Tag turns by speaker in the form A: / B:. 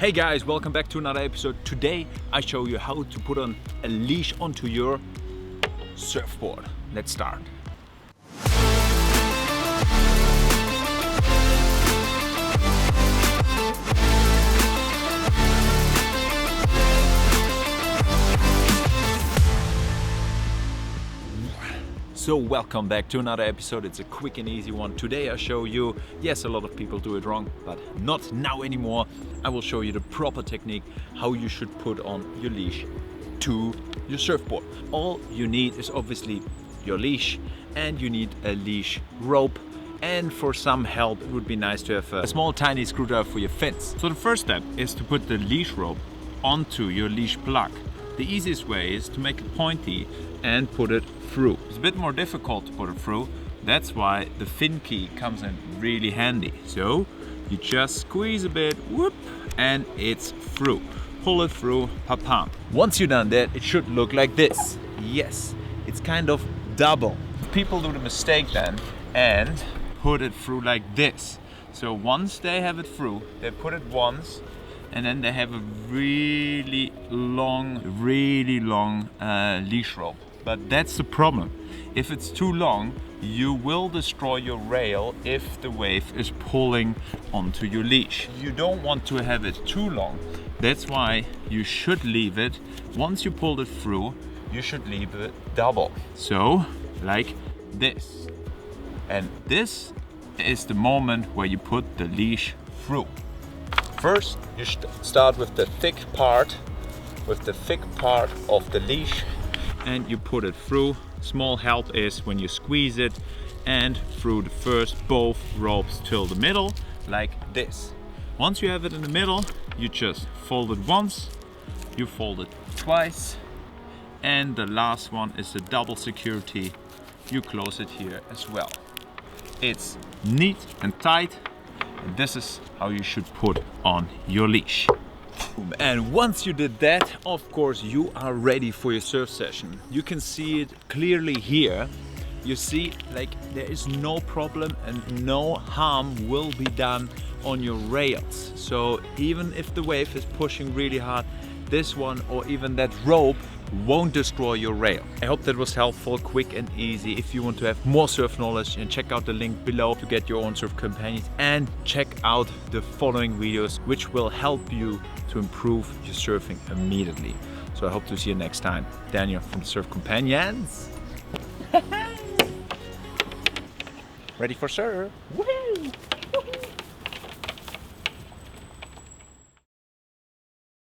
A: Hey guys, welcome back to another episode. Today I show you how to put on a leash onto your surfboard. Let's start. So welcome back to another episode. It's a quick and easy one. Today I show you, yes, a lot of people do it wrong, but not now anymore. I will show you the proper technique, how you should put on your leash to your surfboard. All you need is obviously your leash, and you need a leash rope. And for some help, it would be nice to have a small tiny screwdriver for your fins. So the first step is to put the leash rope onto your leash plug. The easiest way is to make it pointy and put it through. It's a bit more difficult to put it through. That's why the fin key comes in really handy. So you just squeeze a bit, whoop, and it's through. Pull it through, pa-pam. Once you've done that, it should look like this. Yes, it's kind of double. People do the mistake then and put it through like this. So once they have it through, they put it once, and then they have a really long leash rope. But that's the problem. If it's too long, you will destroy your rail if the wave is pulling onto your leash. You don't want to have it too long. That's why you should leave it, once you pulled it through, you should leave it double. So, like this. And this is the moment where you put the leash through. First, you start with the thick part of the leash, and you put it through. Small help is when you squeeze it and through the first both ropes till the middle, like this. Once you have it in the middle, you just fold it once, you fold it twice, and the last one is the double security. You close it here as well. It's neat and tight. And this is how you should put on your leash. And once you did that, of course, you are ready for your surf session. You can see it clearly here. You see, like, there is no problem and no harm will be done on your rails. So even if the wave is pushing really hard, this one or even that rope won't destroy your rail. I hope that was helpful, quick and easy. If you want to have more surf knowledge, and check out the link below to get your own surf companions, and check out the following videos which will help you to improve your surfing immediately. So I hope to see you next time. Daniel from the Surf Companions. Ready for surf? Woohoo!